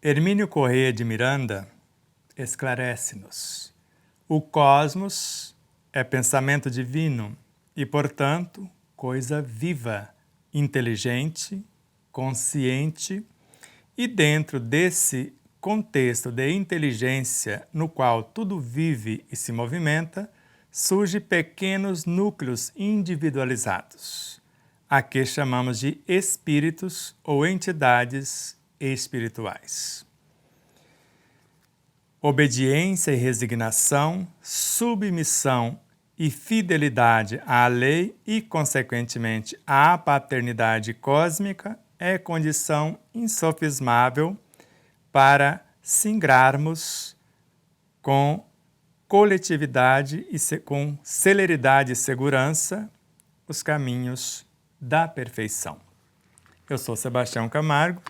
Hermínio Corrêa de Miranda esclarece-nos. O cosmos é pensamento divino e, portanto, coisa viva, inteligente, consciente, e dentro desse contexto de inteligência no qual tudo vive e se movimenta, surgem pequenos núcleos individualizados, a que chamamos de espíritos ou entidades espirituais. Obediência e resignação, submissão e fidelidade à lei e, consequentemente, à paternidade cósmica é condição insofismável para singrarmos com coletividade e com celeridade e segurança os caminhos da perfeição. Eu sou Sebastião Camargo.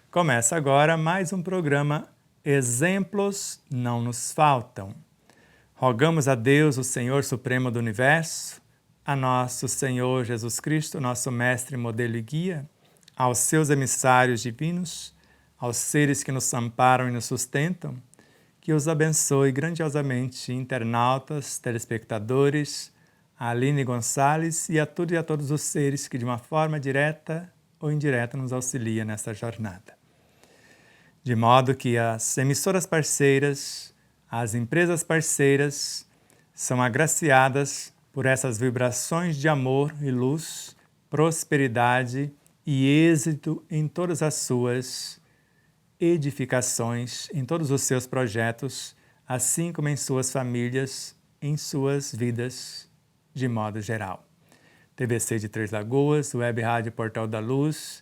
Começa agora mais um programa Exemplos Não Nos Faltam. Rogamos a Deus, o Senhor Supremo do Universo, a nosso Senhor Jesus Cristo, nosso Mestre, modelo e guia, aos seus emissários divinos, aos seres que nos amparam e nos sustentam, que os abençoe grandiosamente, internautas, telespectadores, a Aline Gonçalves e a tudo e a todos os seres que de uma forma direta ou indireta nos auxilia nesta jornada. De modo que as emissoras parceiras, as empresas parceiras são agraciadas por essas vibrações de amor e luz, prosperidade e êxito em todas as suas edificações, em todos os seus projetos, assim como em suas famílias, em suas vidas, de modo geral. TVC de Três Lagoas, Web Rádio Portal da Luz,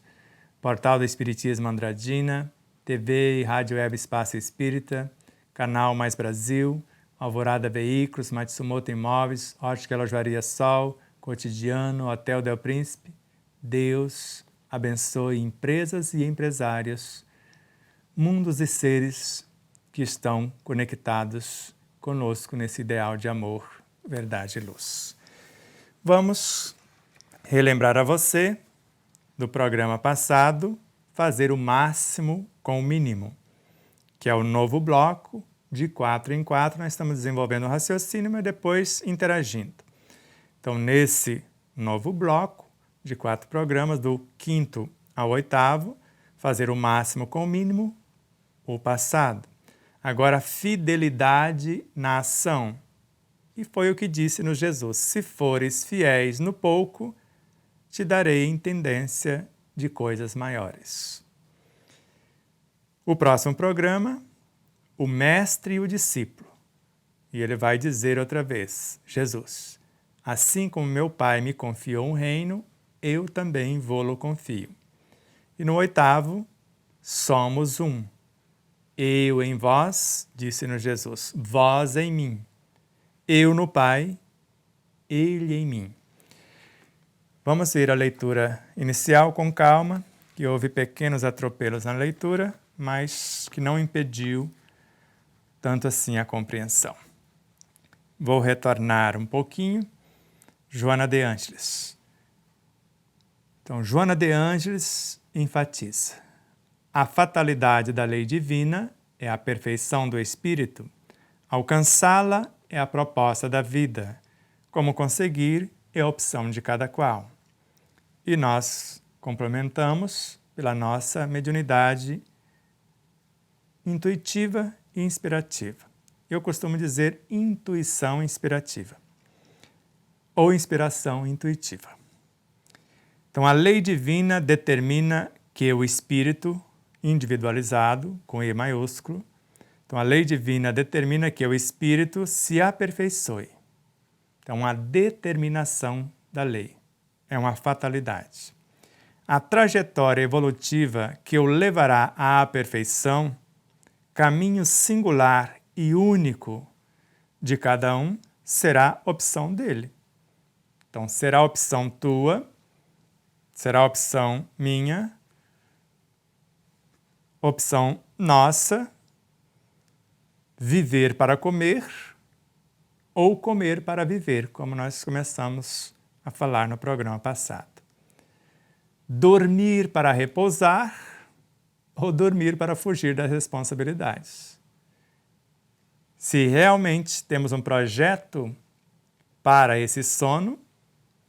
Portal do Espiritismo Andradina, TV e Rádio Web Espaço Espírita, Canal Mais Brasil, Alvorada Veículos, Matsumoto Imóveis, Ótica Lojaria Sol, Cotidiano, Hotel Del Príncipe. Deus abençoe empresas e empresários, mundos e seres que estão conectados conosco nesse ideal de amor, verdade e luz. Vamos relembrar a você do programa passado, fazer o máximo com o mínimo, que é o novo bloco de 4 em 4. Nós estamos desenvolvendo o raciocínio, mas depois interagindo. Então, nesse novo bloco de 4 programas, do 5º ao 8º, fazer o máximo com o mínimo, o passado. Agora, fidelidade na ação. E foi o que disse-nos Jesus: se fores fiéis no pouco, te darei intendência de coisas maiores. O próximo programa, o mestre e o discípulo. E ele vai dizer outra vez, Jesus: assim como meu Pai me confiou um reino, eu também vô-lo confio. E no 8º, somos um. Eu em vós, disse-nos Jesus, vós em mim. Eu no Pai, Ele em mim. Vamos ver a leitura inicial com calma, que houve pequenos atropelos na leitura, mas que não impediu tanto assim a compreensão. Vou retornar um pouquinho. Joana de Ângeles. Então, Joana de Ângeles enfatiza: a fatalidade da lei divina é a perfeição do espírito. Alcançá-la é a proposta da vida. Como conseguir é a opção de cada qual. E nós complementamos pela nossa mediunidade intuitiva e inspirativa. Eu costumo dizer intuição inspirativa ou inspiração intuitiva. Então, a lei divina determina que o espírito individualizado, com E maiúsculo, então a lei divina determina que o espírito se aperfeiçoe. Então, a determinação da lei é uma fatalidade. A trajetória evolutiva que o levará à perfeição, caminho singular e único de cada um, será opção dele. Então, será opção tua, será opção minha, opção nossa, viver para comer ou comer para viver, como nós começamos a falar no programa passado. Dormir para repousar ou dormir para fugir das responsabilidades. Se realmente temos um projeto para esse sono,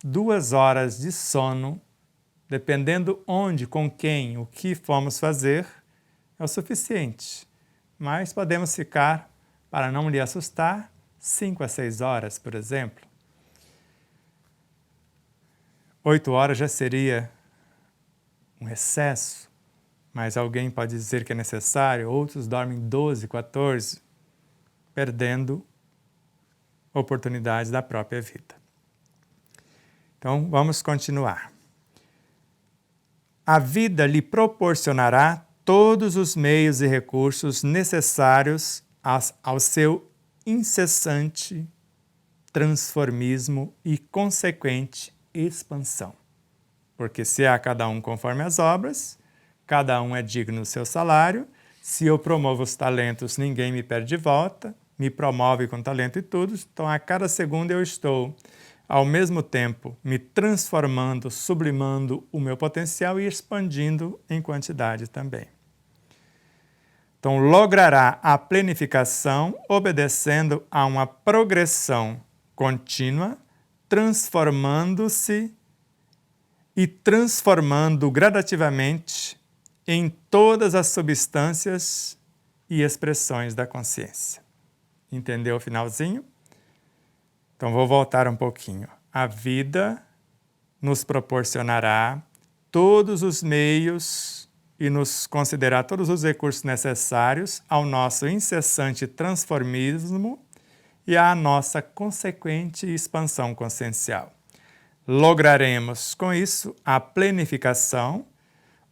2 horas de sono, dependendo onde, com quem, o que formos fazer, é o suficiente. Mas podemos ficar, para não lhe assustar, 5 a 6 horas, por exemplo. 8 horas já seria um excesso, mas alguém pode dizer que é necessário, outros dormem 12, 14, perdendo oportunidades da própria vida. Então, vamos continuar. A vida lhe proporcionará todos os meios e recursos necessários ao seu incessante transformismo e consequente expansão. Porque se há cada um conforme as obras, cada um é digno do seu salário, se eu promovo os talentos, ninguém me perde de volta, me promove com talento e tudo, então a cada segundo eu estou, ao mesmo tempo, me transformando, sublimando o meu potencial e expandindo em quantidade também. Então, logrará a plenificação obedecendo a uma progressão contínua, transformando-se e transformando gradativamente em todas as substâncias e expressões da consciência. Entendeu o finalzinho? Então, vou voltar um pouquinho. A vida nos proporcionará todos os meios e nos concederá todos os recursos necessários ao nosso incessante transformismo e à nossa consequente expansão consciencial. Lograremos, com isso, a plenificação,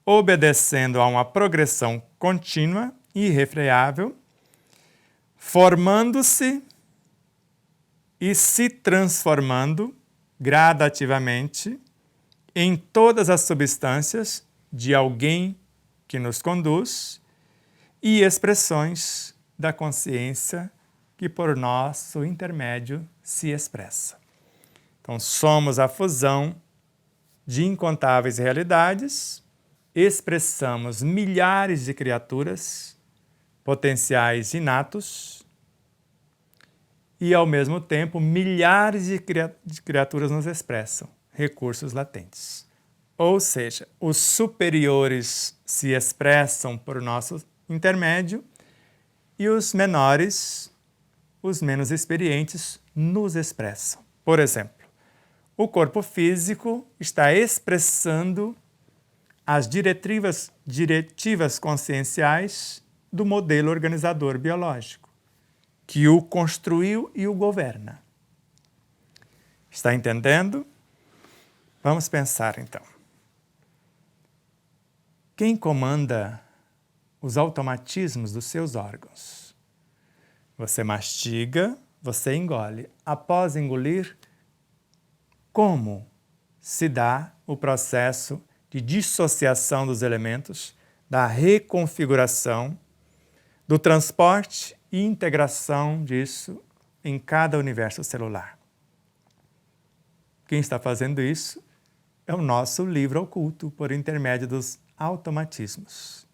obedecendo a uma progressão contínua e irrefreável, formando-se e se transformando gradativamente em todas as substâncias de alguém que nos conduz e expressões da consciência que por nosso intermédio se expressa. Então, somos a fusão de incontáveis realidades, expressamos milhares de criaturas, potenciais inatos, e, ao mesmo tempo, milhares de criaturas nos expressam recursos latentes. Ou seja, os superiores se expressam por nosso intermédio e os menores, os menos experientes, nos expressam. Por exemplo, o corpo físico está expressando as diretivas conscienciais do modelo organizador biológico, que o construiu e o governa. Está entendendo? Vamos pensar então. Quem comanda os automatismos dos seus órgãos? Você mastiga, você engole. Após engolir, como se dá o processo de dissociação dos elementos, da reconfiguração, do transporte e integração disso em cada universo celular? Quem está fazendo isso é o nosso livro oculto por intermédio dos automatismos.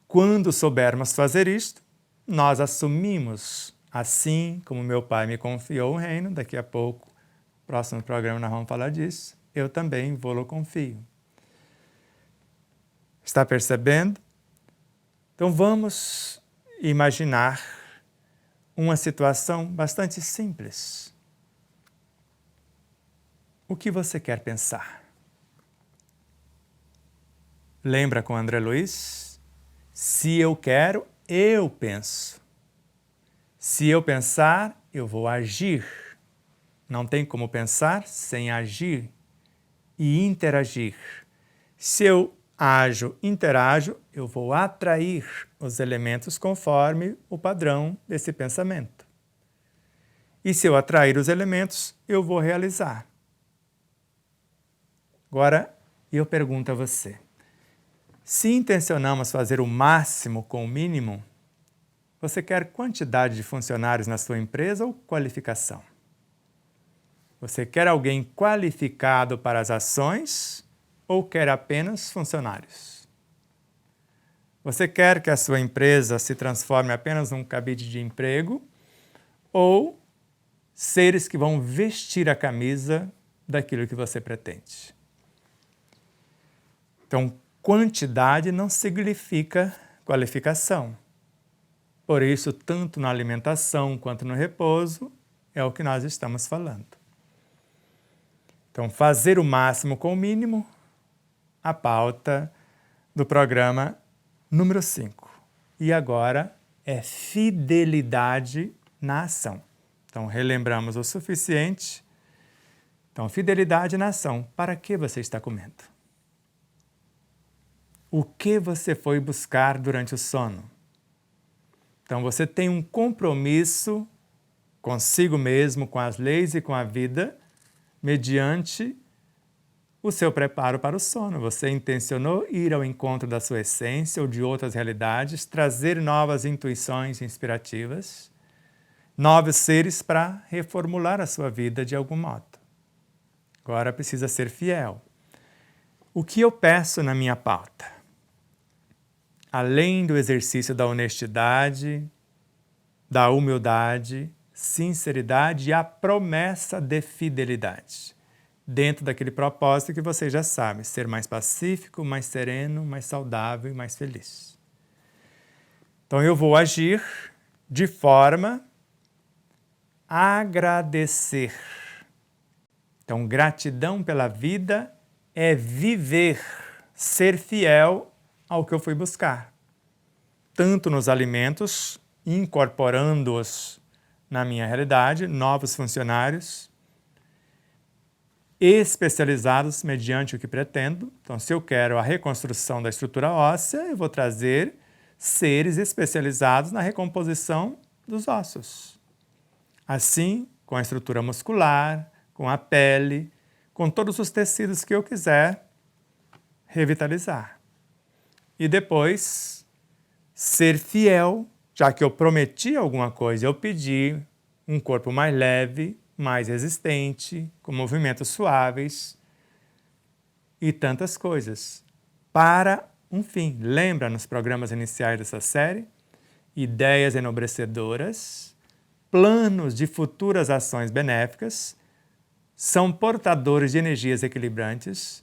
Quando soubermos fazer isto, nós assumimos, assim como meu pai me confiou o reino, daqui a pouco, no próximo programa nós vamos falar disso, eu também vou-lo confio. Está percebendo? Então vamos imaginar uma situação bastante simples. O que você quer pensar? Lembra com André Luiz? Se eu quero, eu penso. Se eu pensar, eu vou agir. Não tem como pensar sem agir e interagir. Se eu ajo, interajo, eu vou atrair os elementos conforme o padrão desse pensamento. E se eu atrair os elementos, eu vou realizar. Agora, eu pergunto a você. Se intencionamos fazer o máximo com o mínimo, você quer quantidade de funcionários na sua empresa ou qualificação? Você quer alguém qualificado para as ações ou quer apenas funcionários? Você quer que a sua empresa se transforme apenas num cabide de emprego ou seres que vão vestir a camisa daquilo que você pretende? Então, quantidade não significa qualificação. Por isso, tanto na alimentação quanto no repouso, é o que nós estamos falando. Então, fazer o máximo com o mínimo, a pauta do programa número 5. E agora é fidelidade na ação. Então, relembramos o suficiente. Então, fidelidade na ação. Para que você está comendo? O que você foi buscar durante o sono? Então, você tem um compromisso consigo mesmo, com as leis e com a vida, mediante o seu preparo para o sono. Você intencionou ir ao encontro da sua essência ou de outras realidades, trazer novas intuições inspirativas, novos seres para reformular a sua vida de algum modo. Agora precisa ser fiel. O que eu peço na minha pauta? Além do exercício da honestidade, da humildade, sinceridade e a promessa de fidelidade. Dentro daquele propósito que você já sabe, ser mais pacífico, mais sereno, mais saudável e mais feliz. Então eu vou agir de forma a agradecer. Então, gratidão pela vida é viver, ser fiel ao que eu fui buscar. Tanto nos alimentos, incorporando-os na minha realidade, novos funcionários, especializados mediante o que pretendo. Então, se eu quero a reconstrução da estrutura óssea, eu vou trazer seres especializados na recomposição dos ossos. Assim, com a estrutura muscular, com a pele, com todos os tecidos que eu quiser revitalizar. E depois, ser fiel, já que eu prometi alguma coisa, eu pedi um corpo mais leve, mais resistente, com movimentos suaves e tantas coisas, para um fim. Lembra nos programas iniciais dessa série? Ideias enobrecedoras, planos de futuras ações benéficas, são portadores de energias equilibrantes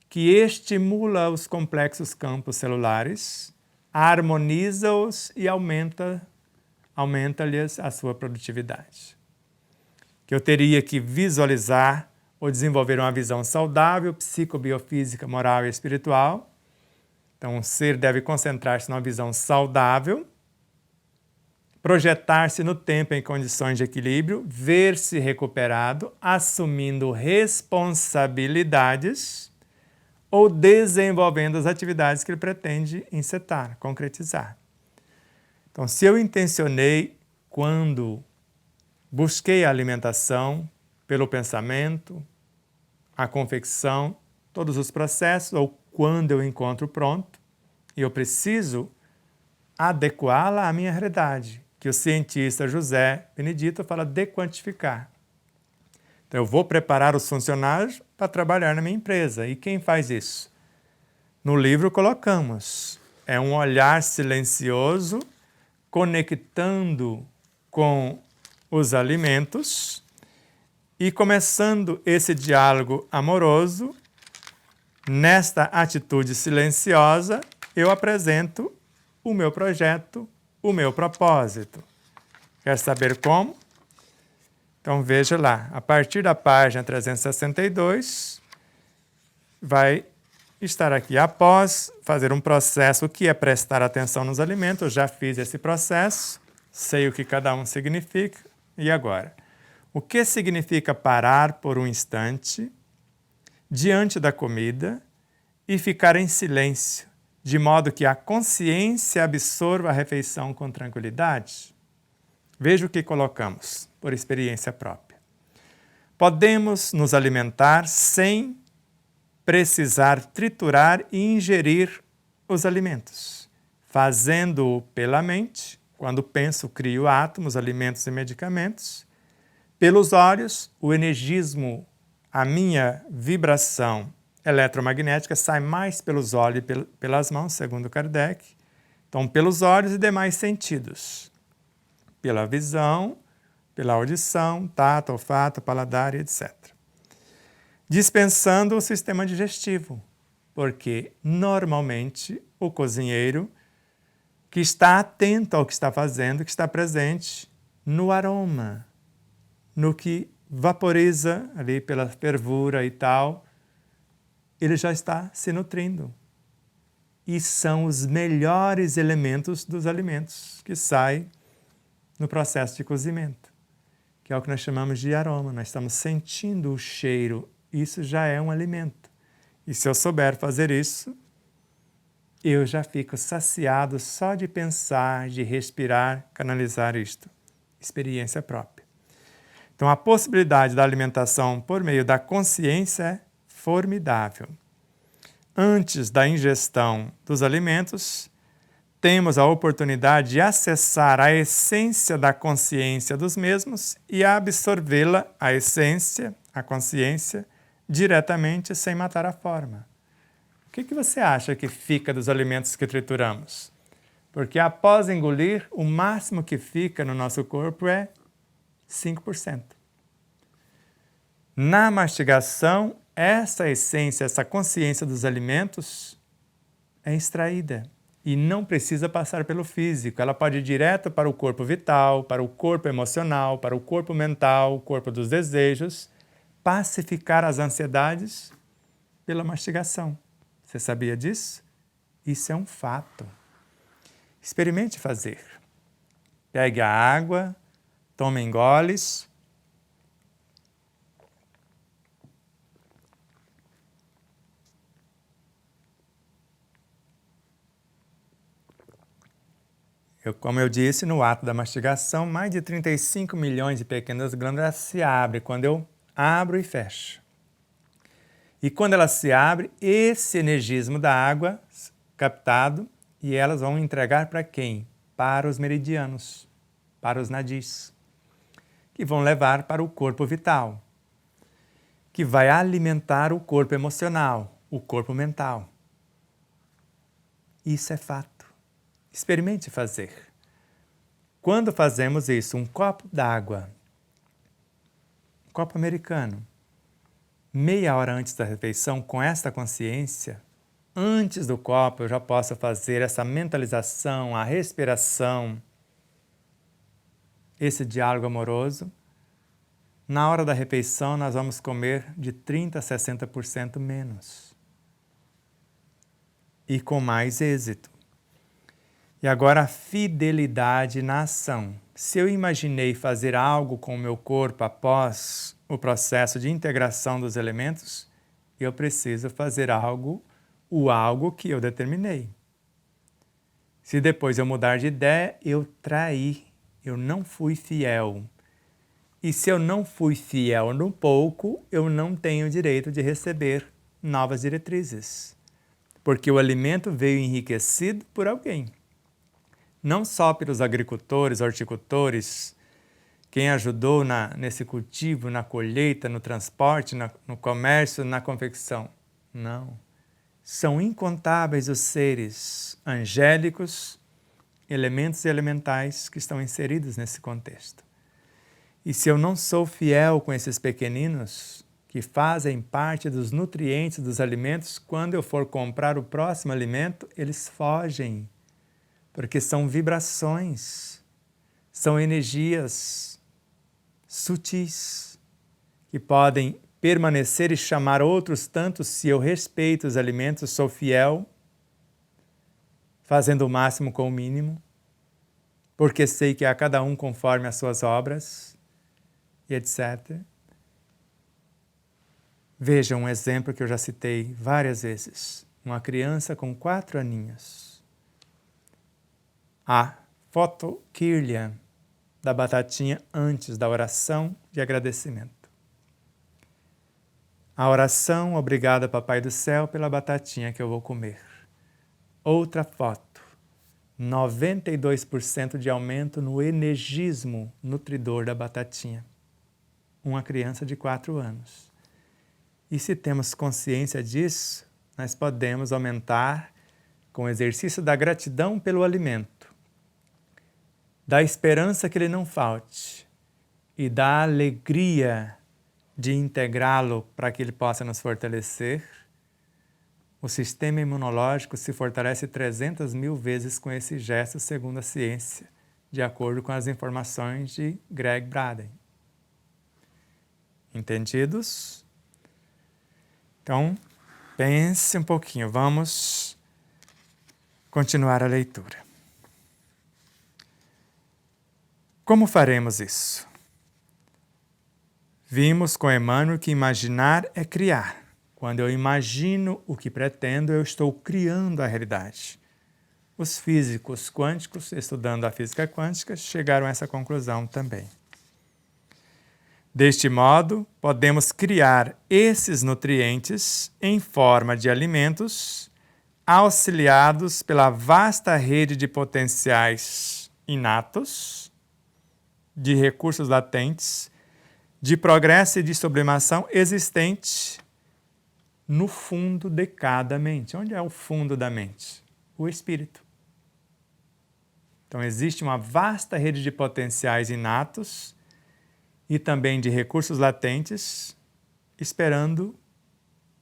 que estimulam os complexos campos celulares, harmoniza-os e aumenta-lhes a sua produtividade. Que eu teria que visualizar ou desenvolver uma visão saudável, psicobiofísica, moral e espiritual. Então, o ser deve concentrar-se numa visão saudável, projetar-se no tempo em condições de equilíbrio, ver-se recuperado, assumindo responsabilidades ou desenvolvendo as atividades que ele pretende encetar, concretizar. Então, se eu intencionei quando busquei a alimentação pelo pensamento, a confecção, todos os processos, ou quando eu encontro pronto, e eu preciso adequá-la à minha realidade, que o cientista José Benedito fala de quantificar. Então, eu vou preparar os funcionários para trabalhar na minha empresa. E quem faz isso? No livro colocamos. É um olhar silencioso, conectando com os alimentos e começando esse diálogo amoroso. Nesta atitude silenciosa, eu apresento o meu projeto, o meu propósito. Quer saber como? Então veja lá, a partir da página 362, vai estar aqui. Após fazer um processo, o que é prestar atenção nos alimentos, eu já fiz esse processo, sei o que cada um significa. E agora? O que significa parar por um instante diante da comida e ficar em silêncio, de modo que a consciência absorva a refeição com tranquilidade? Veja o que colocamos, por experiência própria. Podemos nos alimentar sem precisar triturar e ingerir os alimentos, fazendo-o pela mente, quando penso, crio átomos, alimentos e medicamentos, pelos olhos, o energismo, a minha vibração eletromagnética sai mais pelos olhos e pelas mãos, segundo Kardec, Então, pelos olhos e demais sentidos. Pela visão, pela audição, tato, olfato, paladar, etc. Dispensando o sistema digestivo, porque normalmente o cozinheiro que está atento ao que está fazendo, que está presente no aroma, no que vaporiza ali pela fervura e tal, ele já está se nutrindo. E são os melhores elementos dos alimentos que saem no processo de cozimento, que é o que nós chamamos de aroma. Nós estamos sentindo o cheiro, isso já é um alimento. E se eu souber fazer isso, eu já fico saciado só de pensar, de respirar, canalizar isto. Experiência própria. Então, a possibilidade da alimentação por meio da consciência é formidável. Antes da ingestão dos alimentos, temos a oportunidade de acessar a essência da consciência dos mesmos e absorvê-la, a essência, a consciência, diretamente sem matar a forma. O que você acha que fica dos alimentos que trituramos? Porque após engolir, o máximo que fica no nosso corpo é 5%. Na mastigação, essa essência, essa consciência dos alimentos é extraída e não precisa passar pelo físico. Ela pode ir direto para o corpo vital, para o corpo emocional, para o corpo mental, o corpo dos desejos, pacificar as ansiedades pela mastigação. Você sabia disso? Isso é um fato. Experimente fazer. Pegue a água, tome engoles. Como eu disse, no ato da mastigação, mais de 35 milhões de pequenas glândulas se abrem quando eu abro e fecho. E quando ela se abre, esse energismo da água captado, e elas vão entregar para quem? Para os meridianos, para os nadis, que vão levar para o corpo vital, que vai alimentar o corpo emocional, o corpo mental. Isso é fato. Experimente fazer. Quando fazemos isso, um copo d'água, um copo americano, meia hora antes da refeição, com esta consciência, antes do copo eu já posso fazer essa mentalização, a respiração, esse diálogo amoroso. Na hora da refeição nós vamos comer de 30% a 60% menos. E com mais êxito. E agora a fidelidade na ação. Se eu imaginei fazer algo com o meu corpo após o processo de integração dos elementos, eu preciso fazer algo que eu determinei. Se depois eu mudar de ideia, eu traí, eu não fui fiel. E se eu não fui fiel no pouco, eu não tenho direito de receber novas diretrizes. Porque o alimento veio enriquecido por alguém. Não só pelos agricultores, horticultores, quem ajudou nesse cultivo, na colheita, no transporte, no comércio, na confecção. Não. São incontáveis os seres angélicos, elementos e elementais que estão inseridos nesse contexto. E se eu não sou fiel com esses pequeninos, que fazem parte dos nutrientes dos alimentos, quando eu for comprar o próximo alimento, eles fogem. Porque são vibrações, são energias sutis que podem permanecer e chamar outros tantos se eu respeito os alimentos, sou fiel, fazendo o máximo com o mínimo, porque sei que a cada um conforme as suas obras, e etc. Veja um exemplo que eu já citei várias vezes. Uma criança com 4 aninhos. A fotokirlia da batatinha antes da oração de agradecimento. A oração, obrigada Papai do Céu pela batatinha que eu vou comer. Outra foto, 92% de aumento no energismo nutridor da batatinha. Uma criança de 4 anos. E se temos consciência disso, nós podemos aumentar com o exercício da gratidão pelo alimento, da esperança que ele não falte e da alegria de integrá-lo para que ele possa nos fortalecer, o sistema imunológico se fortalece 300.000 vezes com esse gesto, segundo a ciência, de acordo com as informações de Greg Braden. Entendidos? Então, pense um pouquinho. Vamos continuar a leitura. Como faremos isso? Vimos com Emmanuel que imaginar é criar. Quando eu imagino o que pretendo, eu estou criando a realidade. Os físicos quânticos, estudando a física quântica, chegaram a essa conclusão também. Deste modo, podemos criar esses nutrientes em forma de alimentos, auxiliados pela vasta rede de potenciais inatos, de recursos latentes, de progresso e de sublimação existente no fundo de cada mente. Onde é o fundo da mente? O espírito. Então existe uma vasta rede de potenciais inatos e também de recursos latentes esperando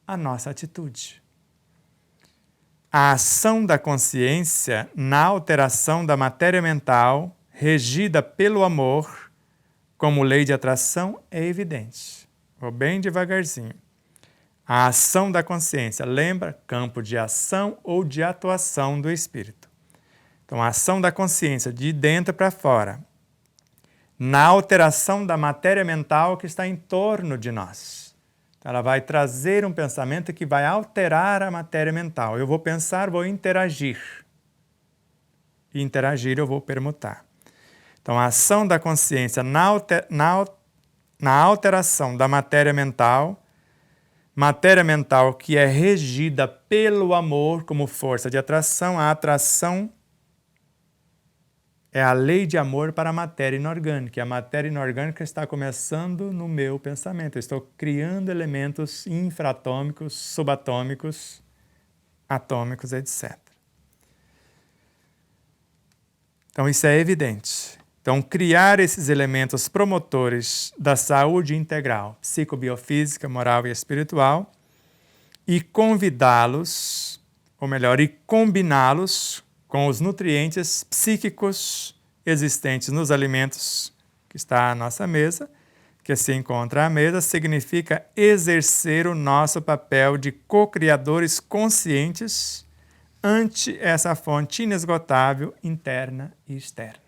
a nossa atitude. A ação da consciência na alteração da matéria mental, regida pelo amor, como lei de atração, é evidente. Vou bem devagarzinho. A ação da consciência, lembra? Campo de ação ou de atuação do espírito. Então, a ação da consciência de dentro para fora, na alteração da matéria mental que está em torno de nós. Então, ela vai trazer um pensamento que vai alterar a matéria mental. Eu vou pensar, vou interagir. E interagir eu vou permutar. Então, a ação da consciência na alteração da matéria mental que é regida pelo amor como força de atração. A atração é a lei de amor para a matéria inorgânica. E a matéria inorgânica está começando no meu pensamento. Eu estou criando elementos infraatômicos, subatômicos, atômicos, etc. Então, isso é evidente. Então, criar esses elementos promotores da saúde integral, psicobiofísica, moral e espiritual, e convidá-los, ou melhor, e combiná-los com os nutrientes psíquicos existentes nos alimentos que está à nossa mesa, que se encontra à mesa, significa exercer o nosso papel de co-criadores conscientes ante essa fonte inesgotável, interna e externa.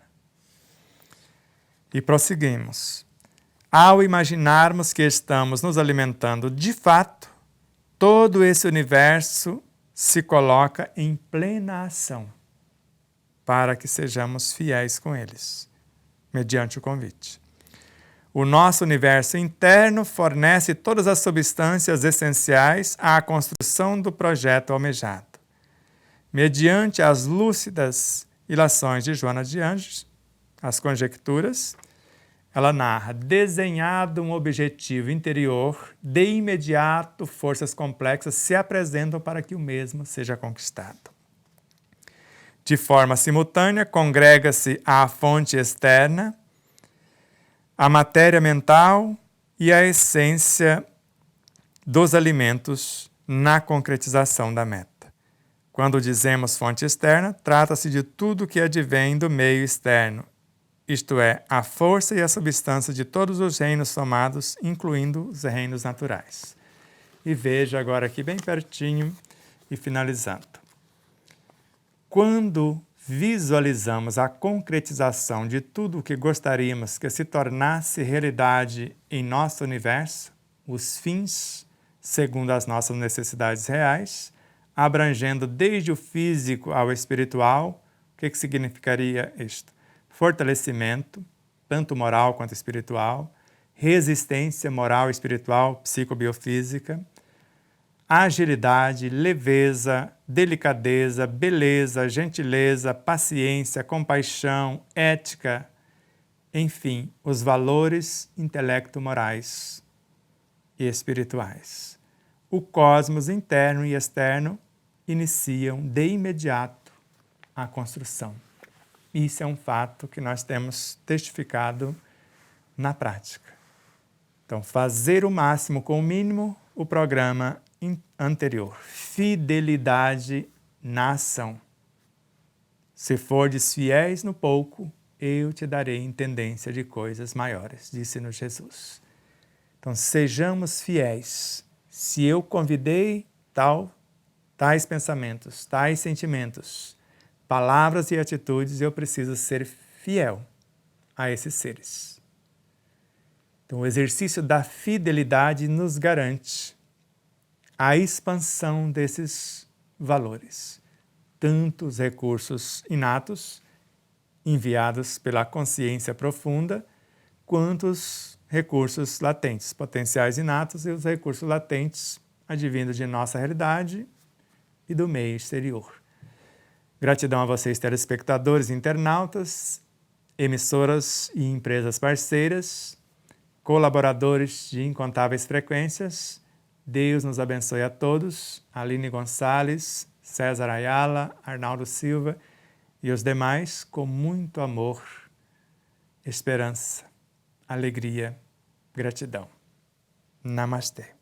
E prosseguimos. Ao imaginarmos que estamos nos alimentando de fato, todo esse universo se coloca em plena ação para que sejamos fiéis com eles, mediante o convite. O nosso universo interno fornece todas as substâncias essenciais à construção do projeto almejado. Mediante as lúcidas ilações de Joana de Ângeles, as conjecturas, ela narra: desenhado um objetivo interior, de imediato forças complexas se apresentam para que o mesmo seja conquistado. De forma simultânea, congrega-se à fonte externa, a matéria mental e a essência dos alimentos na concretização da meta. Quando dizemos fonte externa, trata-se de tudo que advém do meio externo, isto é, a força e a substância de todos os reinos somados, incluindo os reinos naturais. E veja agora aqui bem pertinho e finalizando. Quando visualizamos a concretização de tudo o que gostaríamos que se tornasse realidade em nosso universo, os fins, segundo as nossas necessidades reais, abrangendo desde o físico ao espiritual, o que significaria isto? Fortalecimento, tanto moral quanto espiritual, resistência moral, espiritual, psicobiofísica, agilidade, leveza, delicadeza, beleza, gentileza, paciência, compaixão, ética, enfim, os valores intelecto-morais e espirituais. O cosmos interno e externo iniciam de imediato a construção. Isso é um fato que nós temos testificado na prática. Então, fazer o máximo com o mínimo, o programa anterior. Fidelidade na ação. Se fordes fiéis no pouco, eu te darei intendência de coisas maiores, disse-nos Jesus. Então, sejamos fiéis. Se eu convidei tais pensamentos, tais sentimentos, palavras e atitudes, eu preciso ser fiel a esses seres. Então, o exercício da fidelidade nos garante a expansão desses valores, tanto os recursos inatos, enviados pela consciência profunda, quanto os recursos latentes, potenciais inatos e os recursos latentes advindos de nossa realidade e do meio exterior. Gratidão a vocês, telespectadores e internautas, emissoras e empresas parceiras, colaboradores de incontáveis frequências. Deus nos abençoe a todos. Aline Gonçalves, César Ayala, Arnaldo Silva e os demais, com muito amor, esperança, alegria, gratidão. Namastê.